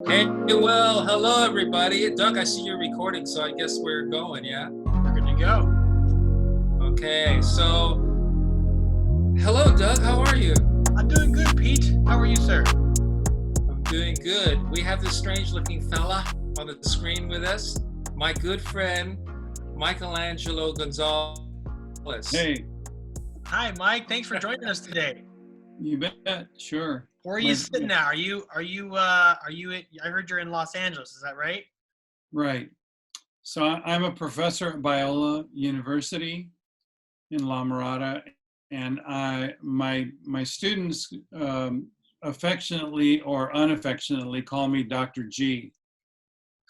Hey, well, hello everybody. Doug, I see you're recording, so I guess we're going, yeah? We're good to go. Okay, so hello Doug, how are you? I'm doing good, Pete. How are you, sir? I'm doing good. We have this strange looking fella on the screen with us, my good friend, Michael Gonzales. Hey, Hi, Mike. Thanks for joining us today. you bet. Sure. Where are you sitting now? Are you I heard you're in Los Angeles, is that right? Right. So I'm a professor at Biola University in La Mirada, and my students affectionately or unaffectionately call me Dr. G.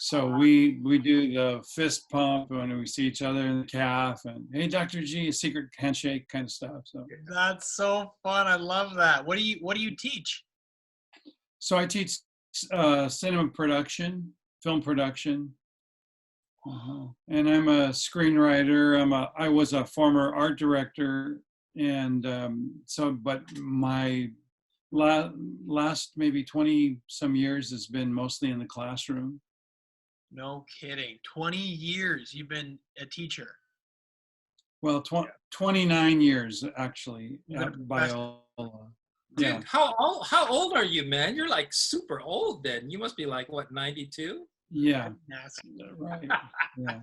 So we do the fist pump when we see each other in the calf, and hey, Dr. G, secret handshake kind of stuff. So That's so fun. I love that. What do you teach? So I teach cinema production, film production, and I'm a screenwriter. I was a former art director, and but my last maybe 20 some years has been mostly in the classroom. No kidding. 20 years you've been a teacher. Well, 29 years actually You've been at a professor. Biola. Dude, Yeah. how old are you, man? You're like super old then. You must be like, what, 92? Yeah. Yes. Right. Yeah.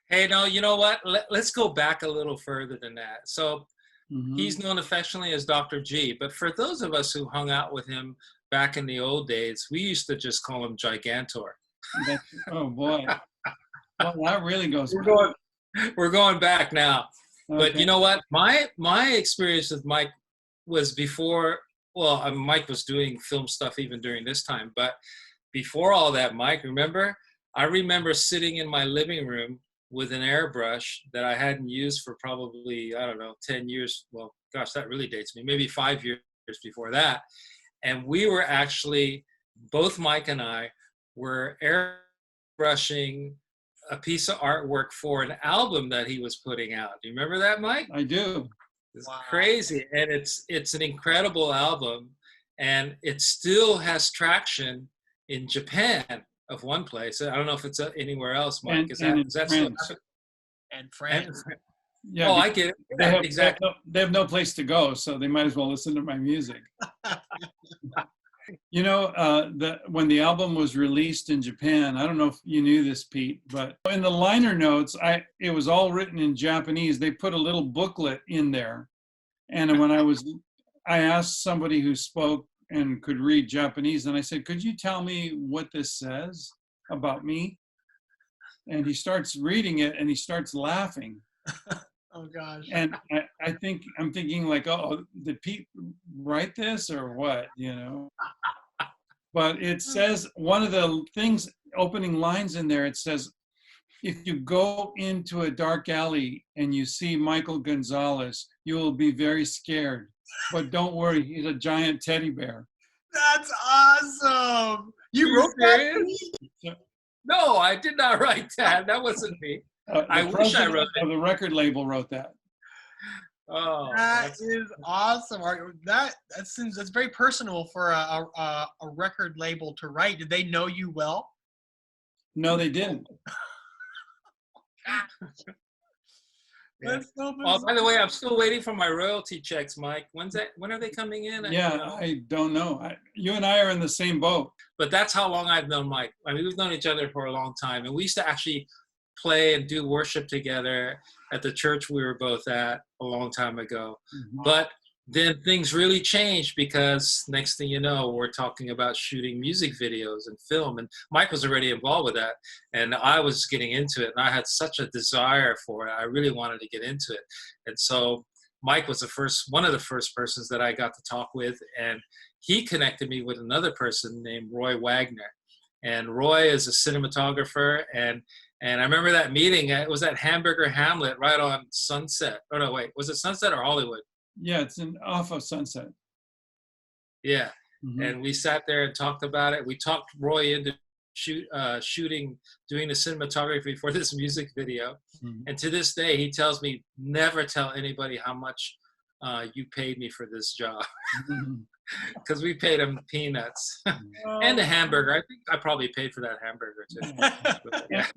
Hey, no, you know what? Let's go back a little further than that. So Mhm. he's known affectionately as Dr. G, but for those of us who hung out with him back in the old days, we used to just call him Gigantor. Oh boy. Well, that really goes We're going back now. But Okay. you know what? My experience with Mike was before, well, Mike was doing film stuff even during this time, but before all that, Mike, I remember sitting in my living room with an airbrush that I hadn't used for probably, I don't know, 10 years. Well, gosh, that really dates me, maybe 5 years before that. And we were actually, both Mike and I were airbrushing a piece of artwork for an album that he was putting out. Do you remember that, Mike? I do. It's Wow. crazy, and it's an incredible album, and it still has traction in Japan, of one place. I don't know if it's anywhere else, Mike. And Is in that France. still? And And, France. Yeah, oh, I get it. they Yeah, have, exactly. they have no place to go, so they might as well listen to my music. You know, when the album was released in Japan, I don't know if you knew this, Pete, but in the liner notes, it was all written in Japanese. They put a little booklet in there, and when I asked somebody who spoke and could read Japanese, and I said, "Could you tell me what this says about me?" And he starts reading it, and he starts laughing. Oh gosh. And I'm thinking like, oh, did Pete write this or what, you know? But it says, one of the things, opening lines in there, it says, if you go into a dark alley and you see Michael Gonzales, you will be very scared. But don't worry, he's a giant teddy bear. That's awesome. You wrote that? No, I did not write that. That wasn't me. I wish I wrote it. The record label wrote that. Oh, That is awesome. That's very personal for a record label to write. Did they know you well? No, they didn't. yeah. That's so Oh, bizarre. by the way, I'm still waiting for my royalty checks, Mike. When are they coming in? I don't know. You and I are in the same boat. But that's how long I've known Mike. I mean, we've known each other for a long time, and we used to actually play and do worship together at the church we were both at a long time ago. Mm-hmm. But then things really changed, because next thing you know, we're talking about shooting music videos and film, and Mike was already involved with that, and I was getting into it, and I had such a desire for it. I really wanted to get into it, and so Mike was one of the first persons that I got to talk with, and he connected me with another person named Roy Wagner. And Roy is a cinematographer, and I remember that meeting. It was at Hamburger Hamlet right on Sunset. Oh no, wait, was it Sunset or Hollywood? Yeah, it's off of Sunset. Yeah, Mm-hmm. and we sat there and talked about it. We talked Roy into shooting, doing the cinematography for this music video. Mm-hmm. And to this day, he tells me, never tell anybody how much you paid me for this job. Mm-hmm. because we paid him peanuts Oh. and a hamburger. I think I probably paid for that hamburger too. But, yeah.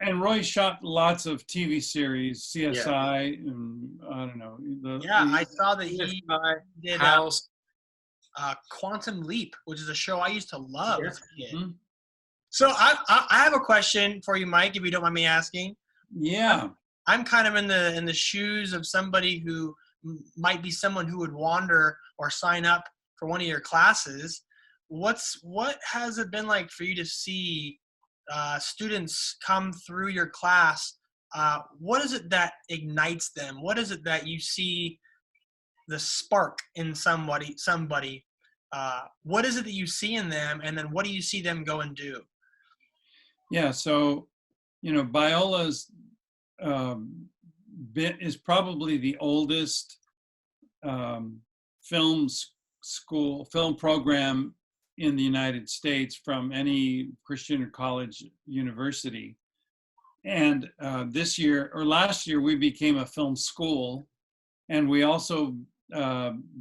And Roy shot lots of TV series, Yeah. CSI, and I don't know. Yeah, I saw that he My did house. Quantum Leap, which is a show I used to love Yeah. as a kid. Mhm. So I have a question for you, Mike, if you don't mind me asking. Yeah. I'm kind of in the shoes of somebody who might be someone who would wander or sign up for one of your classes. What has it been like for you to see students come through your class? What is it that ignites them? What is it that you see the spark in somebody? What is it that you see in them, and then what do you see them go and do? Yeah. So, Biola's is probably the oldest film program in the United States from any Christian or college university. And last year, we became a film school, and we also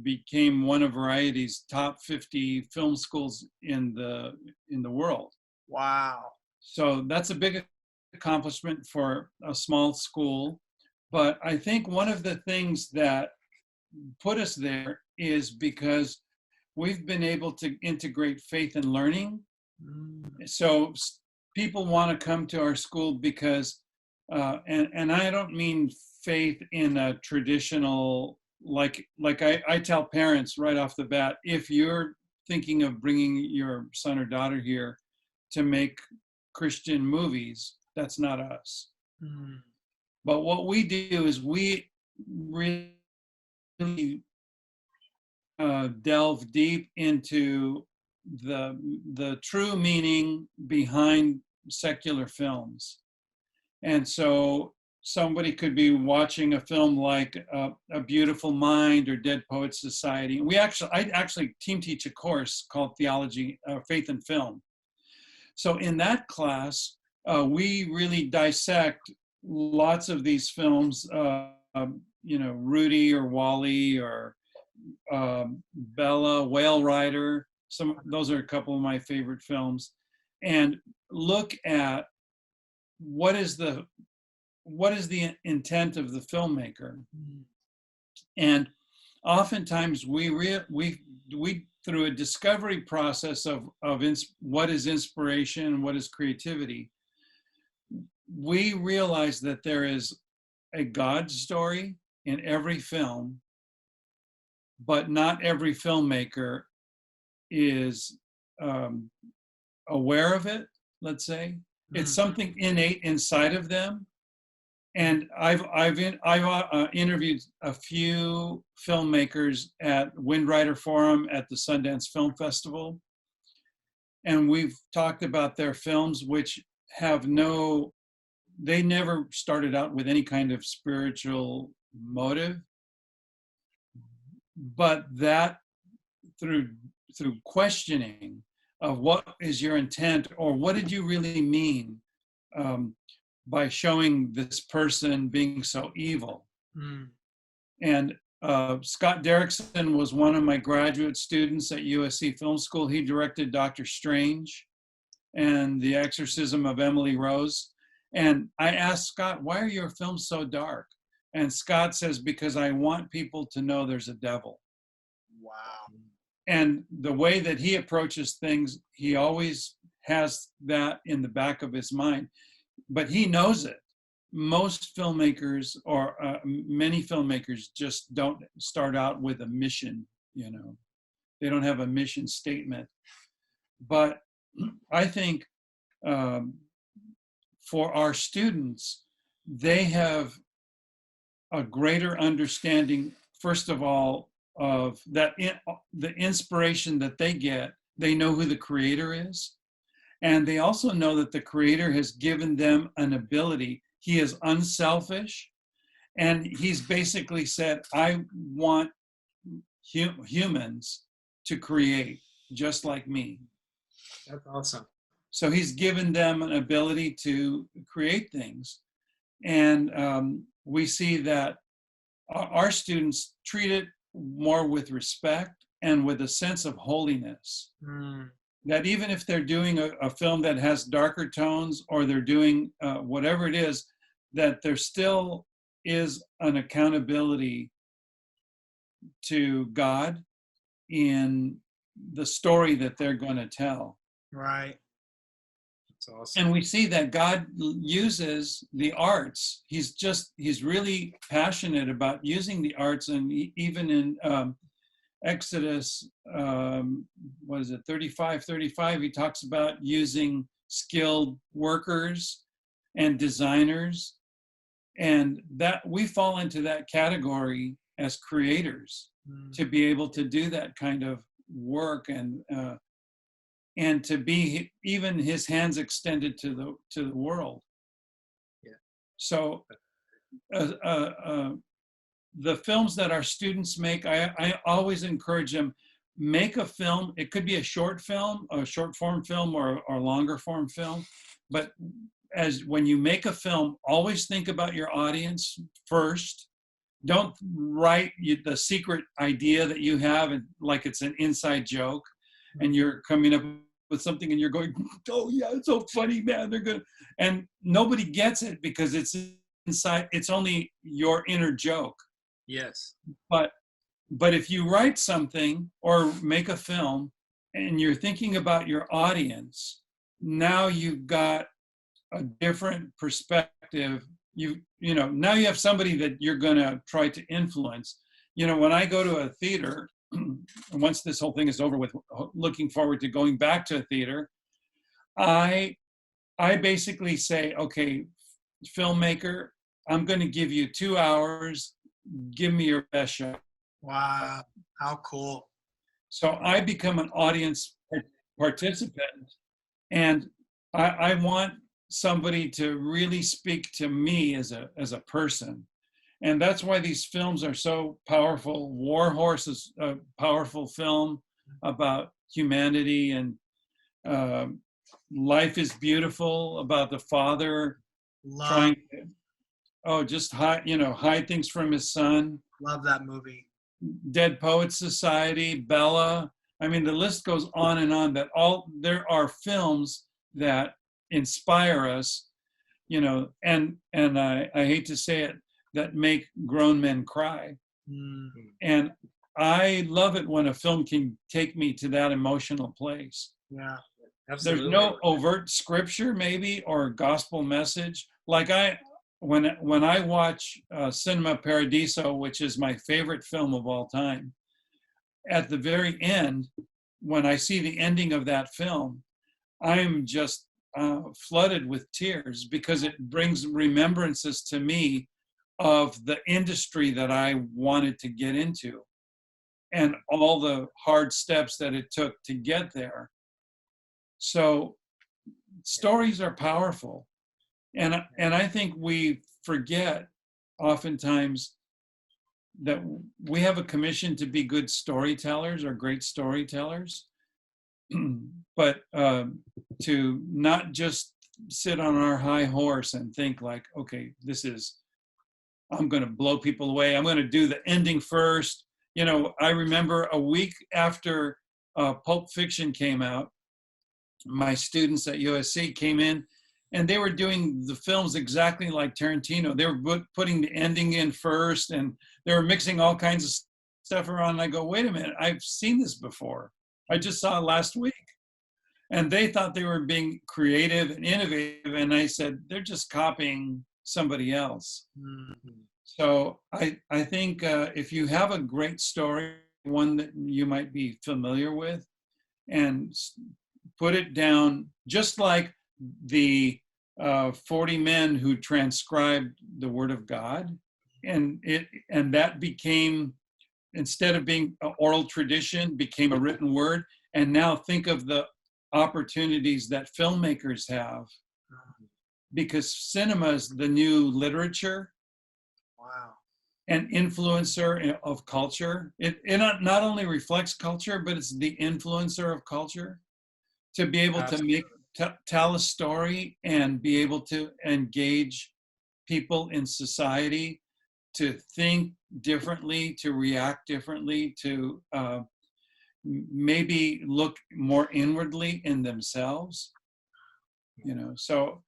became one of Variety's top 50 film schools in the world. Wow. So that's a big accomplishment for a small school. But I think one of the things that put us there is because we've been able to integrate faith and learning. So people want to come to our school because, and I don't mean faith in a traditional, like I tell parents right off the bat, if you're thinking of bringing your son or daughter here to make Christian movies, that's not us. Mm. But what we do is we really delve deep into the true meaning behind secular films. And so somebody could be watching a film like A Beautiful Mind or Dead Poets Society. I actually team teach a course called Theology, Faith and Film. So in that class, we really dissect lots of these films, Rudy or Wally or Bella, Whale Rider. Those are a couple of my favorite films, and look at what is the intent of the filmmaker. And oftentimes we through a discovery process of what is inspiration, what is creativity, we realize that there is a God story in every film, but not every filmmaker is aware of it, let's say. It's something innate inside of them. And I've interviewed a few filmmakers at Windwriter Forum at the Sundance Film Festival, and we've talked about their films, which they never started out with any kind of spiritual motive, but that through questioning of what is your intent, or what did you really mean by showing this person being so evil. And Scott Derrickson was one of my graduate students at USC Film School. He directed Doctor Strange and The Exorcism of Emily Rose. And I asked Scott, why are your films so dark? And Scott says, because I want people to know there's a devil. Wow. And the way that he approaches things, he always has that in the back of his mind, but he knows it. Most filmmakers, or many filmmakers, just don't start out with a mission, They don't have a mission statement. But I think for our students, they have a greater understanding, first of all, of that the inspiration that they get. They know who the creator is, and they also know that the creator has given them an ability. He is unselfish, and he's basically said, I want humans to create just like me. That's awesome. So he's given them an ability to create things. And we see that our students treat it more with respect and with a sense of holiness. Mm. That even if they're doing a film that has darker tones, or they're doing whatever it is, that there still is an accountability to God in the story that they're going to tell. Right. That's awesome. And we see that God uses the arts. He's really passionate about using the arts. And even in Exodus, 35, he talks about using skilled workers and designers. And that we fall into that category as creators, to be able to do that kind of work, and to be even his hands extended to the world. Yeah. So the films that our students make, I always encourage them, make a film. It could be a short film, a short form film, or a longer form film. But when you make a film, always think about your audience first. Don't write the secret idea that you have and like it's an inside joke, and you're coming up with something and you're going, oh yeah, it's so funny, man. They're good. And nobody gets it because it's inside. It's only your inner joke. Yes. But if you write something or make a film and you're thinking about your audience, now you've got a different perspective. Now you have somebody that you're going to try to influence. When I go to a theater, once this whole thing is over with, looking forward to going back to a theater, I basically say, okay, filmmaker, I'm going to give you 2 hours. Give me your best shot. Wow. How cool. So I become an audience participant, and I want somebody to really speak to me as a person. And that's why these films are so powerful. War Horse is a powerful film about humanity, and Life is Beautiful about the father trying to just hide things from his son. Love that movie. Dead Poets Society, Bella. I mean, the list goes on and on. There are films that inspire us, and I hate to say it, that make grown men cry. And I love it when a film can take me to that emotional place. Yeah, absolutely. There's no overt scripture, maybe, or gospel message. Like when I watch Cinema Paradiso, which is my favorite film of all time, at the very end, when I see the ending of that film, I'm just flooded with tears, because it brings remembrances to me of the industry that I wanted to get into and all the hard steps that it took to get there. So stories are powerful. And I think we forget oftentimes that we have a commission to be good storytellers or great storytellers, but to not just sit on our high horse and think like, okay, I'm going to blow people away. I'm going to do the ending first. I remember a week after Pulp Fiction came out, my students at USC came in, and they were doing the films exactly like Tarantino. They were putting the ending in first, and they were mixing all kinds of stuff around. And I go, wait a minute, I've seen this before. I just saw it last week. And they thought they were being creative and innovative. And I said, they're just copying somebody else. Mm-hmm. So I think if you have a great story, one that you might be familiar with, and put it down, just like the 40 men who transcribed the Word of God, and that became, instead of being an oral tradition, became a written word. And now think of the opportunities that filmmakers have, because cinema is the new literature. Wow. An influencer of culture. It not only reflects culture, but it's the influencer of culture. To be able to tell a story and be able to engage people in society, to think differently, to react differently, to maybe look more inwardly in themselves, you know. So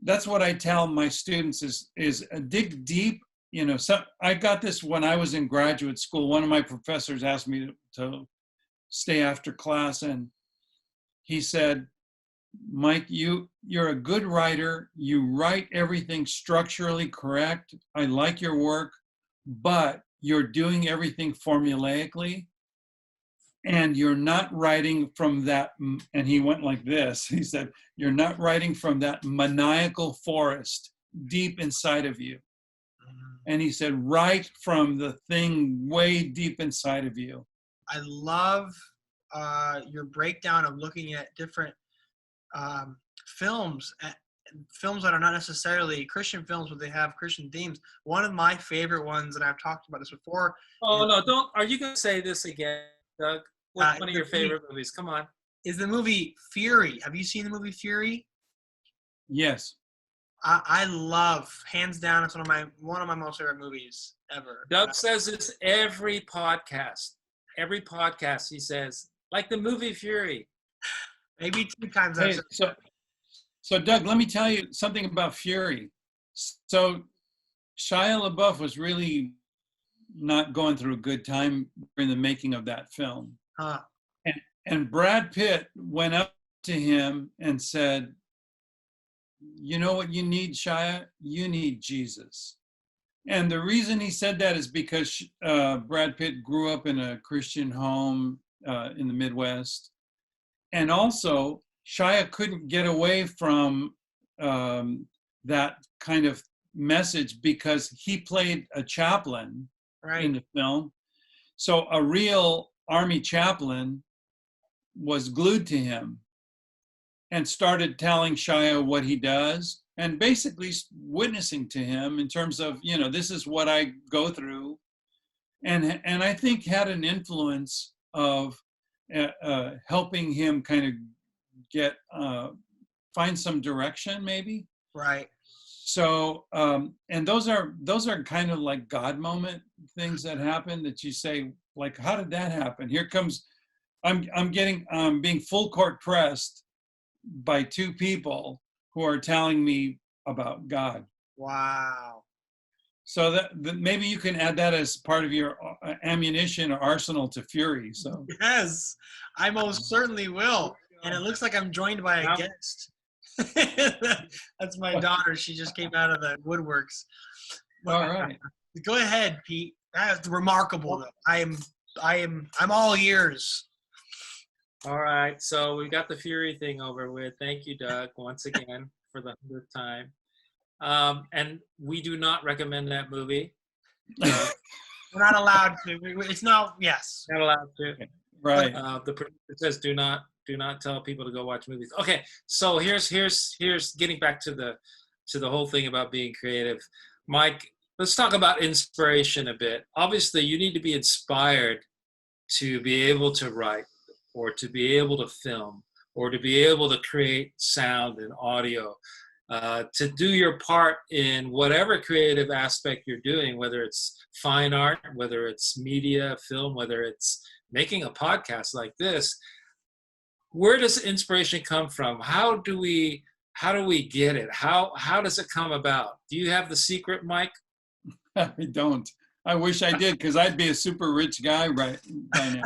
that's what I tell my students is dig deep, you know. So I got this when I was in graduate school. One of my professors asked me to stay after class, and he said, Mike, you're a good writer. You write everything structurally correct. I like your work, but you're doing everything formulaically, and you're not writing from that. And he went like this. He said, you're not writing from that maniacal forest deep inside of you. And he said, write from the thing way deep inside of you. I love your breakdown of looking at different films that are not necessarily Christian films, but they have Christian themes. One of my favorite ones, and I've talked about this before. Oh, no, don't. Are you going to say this again, Doug? What's one of your favorite movies? Come on. Is the movie Fury. Have you seen the movie Fury? Yes. I love, hands down, it's one of my most favorite movies ever. Doug says this every podcast. Every podcast he says, like the movie Fury. Maybe 2 times. Hey, so Doug, let me tell you something about Fury. So Shia LaBeouf was really not going through a good time during the making of that film. Huh. And Brad Pitt went up to him and said, you know what you need, Shia? You need Jesus. And the reason he said that is because Brad Pitt grew up in a Christian home in the Midwest. And also, Shia couldn't get away from that kind of message because he played a chaplain in the film. So a real army chaplain was glued to him and started telling Shia what he does and basically witnessing to him in terms of, you know, this is what I go through. And I think had an influence of helping him kind of get, find some direction maybe. Right. So, and those are kind of like God moment things that happen that you say, like, how did that happen? Here comes, I'm being full court pressed by 2 people who are telling me about God. Wow. So that maybe you can add that as part of your ammunition or arsenal to Fury. So yes, I most certainly will. And it looks like I'm joined by a guest. That's my daughter. She just came out of the woodworks. All right. Go ahead, Pete. That's remarkable. Though. I'm all ears. All right, so we got the Fury thing over with. Thank you, Doug, once again for the 100th time. And we do not recommend that movie. We're not allowed to. It's not. Yes. Not allowed to. Right. The producer says do not tell people to go watch movies. Okay, so here's getting back to the whole thing about being creative. Mike, let's talk about inspiration a bit. Obviously, you need to be inspired to be able to write, or to be able to film, or to be able to create sound and audio, to do your part in whatever creative aspect you're doing, whether it's fine art, whether it's media, film, whether it's making a podcast like this. Where does inspiration come from? How do we get it? How does it come about? Do you have the secret, Mike? I don't. I wish I did, because I'd be a super rich guy by now.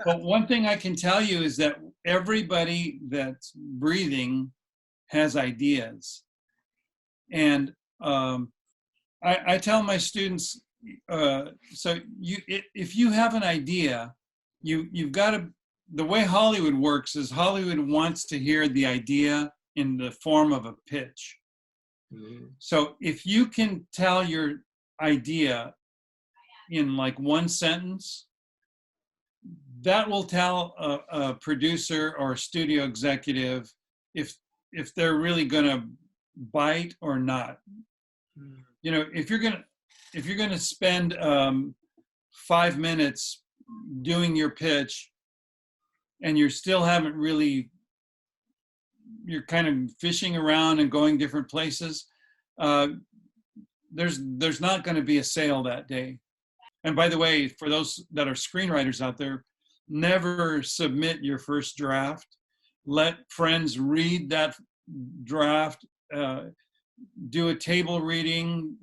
But one thing I can tell you is that everybody that's breathing has ideas. And I tell my students, if you have an idea, you've got to, the way Hollywood works is Hollywood wants to hear the idea in the form of a pitch. Mm-hmm. So if you can tell your idea in like one sentence, that will tell a producer or a studio executive if they're really gonna bite or not. You know, if you're gonna spend 5 minutes doing your pitch and you still haven't really, you're kind of fishing around and going different places, there's not going to be a sale that day. And by the way, for those that are screenwriters out there, never submit your first draft. Let friends read that draft, do a table reading,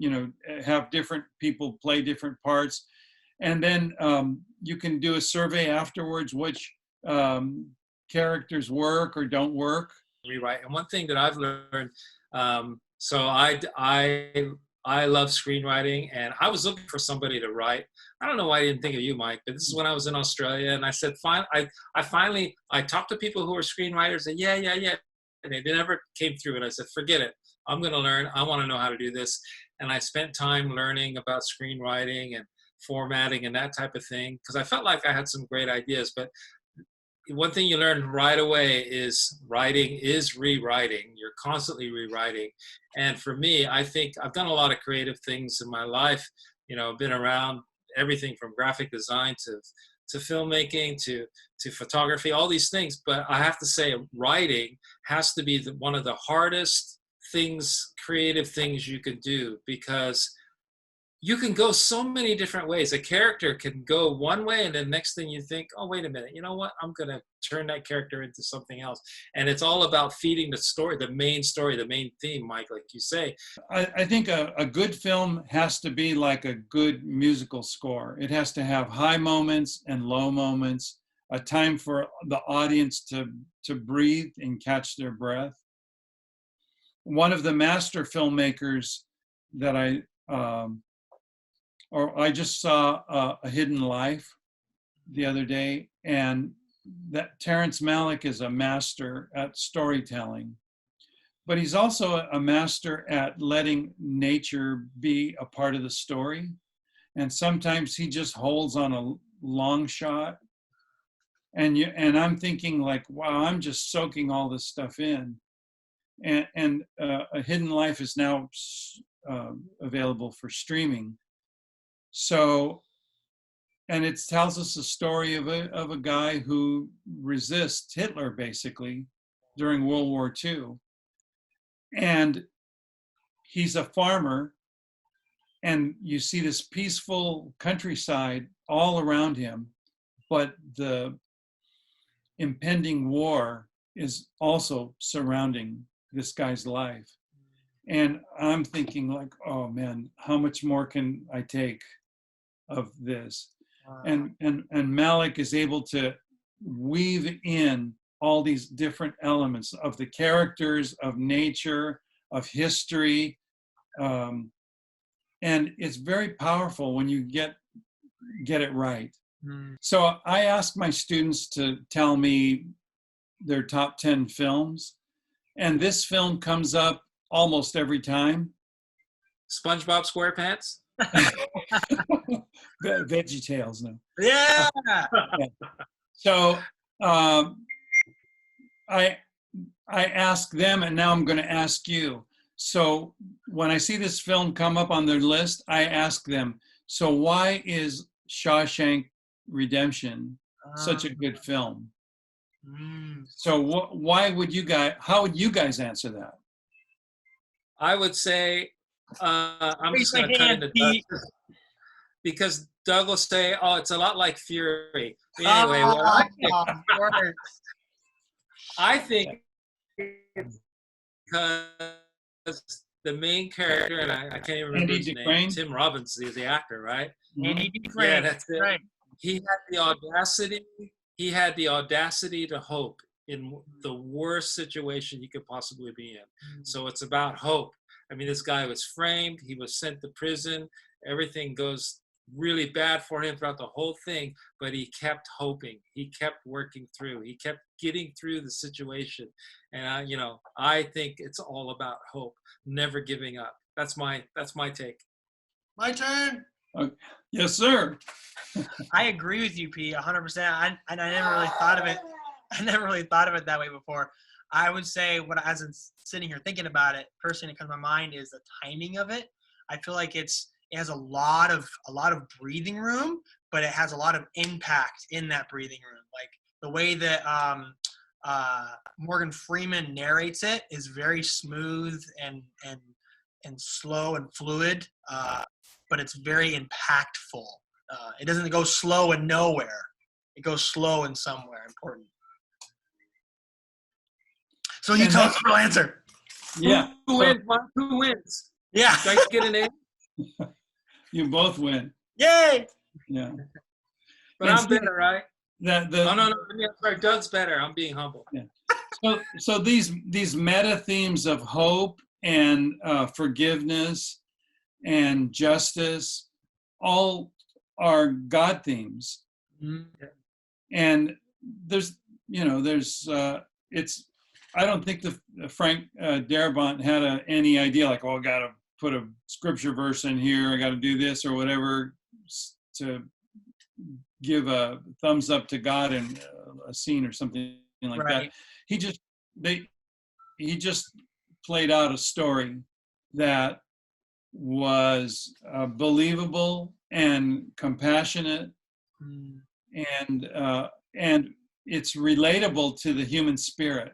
have different people play different parts. And then you can do a survey afterwards, which characters work or don't work. Rewrite. And one thing that I've learned, so I love screenwriting, and I was looking for somebody to write. I don't know why I didn't think of you, Mike, but this is when I was in Australia, and I said, I talked to people who are screenwriters, and yeah, and they never came through. And I said, forget it. I'm going to learn. I want to know how to do this. And I spent time learning about screenwriting and formatting and that type of thing, because I felt like I had some great ideas. But one thing you learn right away is writing is rewriting. You're constantly rewriting. And for me, I think I've done a lot of creative things in my life. Been around everything from graphic design to filmmaking to photography, all these things. But I have to say, writing has to be one of the hardest things, creative things you could do, because you can go so many different ways. A character can go one way, and then next thing you think, oh, wait a minute, you know what? I'm going to turn that character into something else. And it's all about feeding the story, the main theme, Mike, like you say. I think a good film has to be like a good musical score. It has to have high moments and low moments, a time for the audience to breathe and catch their breath. One of the master filmmakers that I just saw A Hidden Life the other day, and that Terrence Malick is a master at storytelling, but he's also a master at letting nature be a part of the story. And sometimes he just holds on a long shot, and I'm thinking like, wow, I'm just soaking all this stuff in. And A Hidden Life is now available for streaming. So, and it tells us the story of a guy who resists Hitler, basically, during World War II. And he's a farmer, and you see this peaceful countryside all around him, but the impending war is also surrounding this guy's life. And I'm thinking like, oh man, how much more can I take of this? And Malick is able to weave in all these different elements of the characters, of nature, of history, and it's very powerful when you get it right. So I ask my students to tell me their top 10 films, and this film comes up almost every time. SpongeBob SquarePants. Veggie Tales, no. Yeah. So I ask them, and now I'm going to ask you. So when I see this film come up on their list, I ask them, so why is Shawshank Redemption such a good film? So why would you guys, how would you guys answer that? I would say, I'm just going to cut into Doug, because Doug will say, oh, it's a lot like Fury. Anyway, I think because the main character, and I can't even remember his name, Tim Robbins is the actor, right? Andy Dufresne. Yeah, that's it. Right. He had the audacity to hope in the worst situation he could possibly be in. So it's about hope. I mean, this guy was framed, he was sent to prison, everything goes really bad for him throughout the whole thing, but he kept hoping, he kept working through, he kept getting through the situation. And I think it's all about hope, never giving up. That's my take. My turn. Yes, sir. I agree with you, P, 100%. I never really thought of it. I never really thought of it that way before. I would say, as I'm sitting here thinking about it, first thing that comes to my mind is the timing of it. I feel like it has a lot of breathing room, but it has a lot of impact in that breathing room. Like the way that Morgan Freeman narrates it is very smooth and slow and fluid, but it's very impactful. It doesn't go slow and nowhere. it goes slow in somewhere important. So you tell us the real answer. Yeah. Who wins, Mike? Who wins? Yeah. Do I get an A? You both win. Yay. Yeah. But And I'm better, right? The Oh, no. I mean, sorry, Doug's better. I'm being humble. Yeah. So these meta themes of hope and forgiveness and justice all are God themes. Mm-hmm. And there's it's, I don't think the Frank Darabont had any idea like, oh, I got to put a scripture verse in here, I got to do this or whatever to give a thumbs up to God in a scene or something like that. He just played out a story that was believable and compassionate, and it's relatable to the human spirit.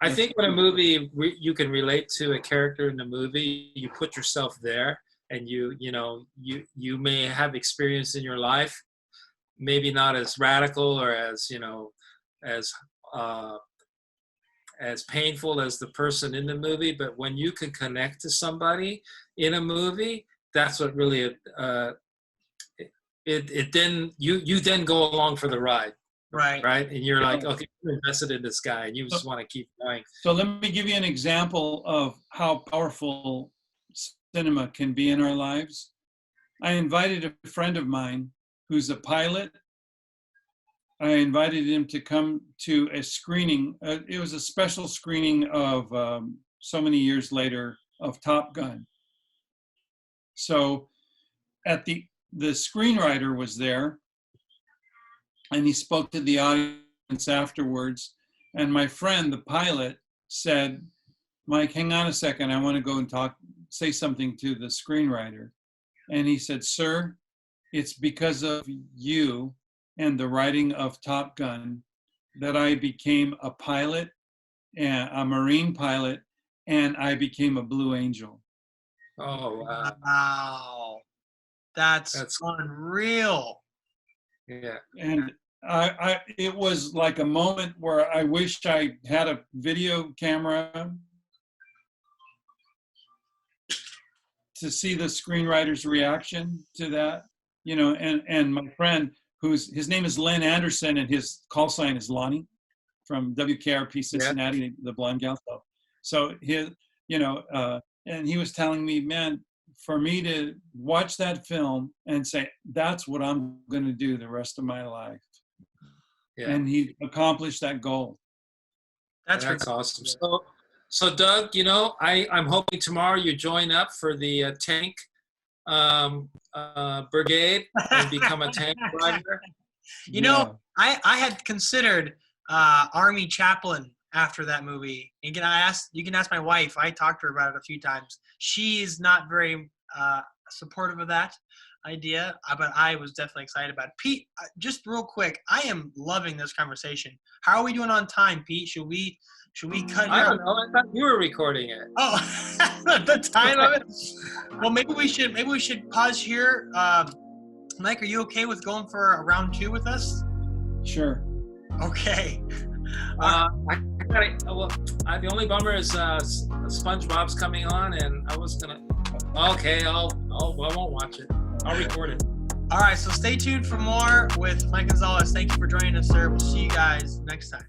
I think when a movie you can relate to a character in the movie, you put yourself there, and you may have experience in your life, maybe not as radical or as as painful as the person in the movie, but when you can connect to somebody in a movie, that's what really it then you then go along for the ride. Right. And you're like, okay, you're invested in this guy and you just want to keep going. So let me give you an example of how powerful cinema can be in our lives. I invited a friend of mine who's a pilot. I invited him to come to a screening. It was a special screening of so many years later of Top Gun. So at the screenwriter was there, and he spoke to the audience afterwards. And my friend, the pilot, said, Mike, hang on a second. I want to go and say something to the screenwriter. And he said, sir, it's because of you and the writing of Top Gun that I became a pilot, a Marine pilot, and I became a Blue Angel. Oh, wow. Wow. That's unreal. Yeah. And it was like a moment where I wished I had a video camera to see the screenwriter's reaction to that, and my friend, his name is Len Anderson, and his call sign is Lonnie from WKRP Cincinnati, the blonde gal. So and he was telling me, man, for me to watch that film and say, that's what I'm going to do the rest of my life. Yeah. And he accomplished that goal. That's awesome. So Doug, I'm hoping tomorrow you join up for the tank brigade and become a tank driver. I had considered Army chaplain after that movie. You can ask my wife. I talked to her about it a few times. She's not very supportive of that idea, but I was definitely excited about it. Pete, just real quick, I am loving this conversation. How are we doing on time, Pete? Should we cut? I don't know. I thought you were recording it. Oh, the time of it. Well, maybe we should pause here. Mike, are you okay with going for a round 2 with us? Sure. Okay. The only bummer is SpongeBob's coming on, and I was gonna. Okay, I won't watch it. I'll record it. All right, so stay tuned for more with Mike Gonzales. Thank you for joining us, sir. We'll see you guys next time.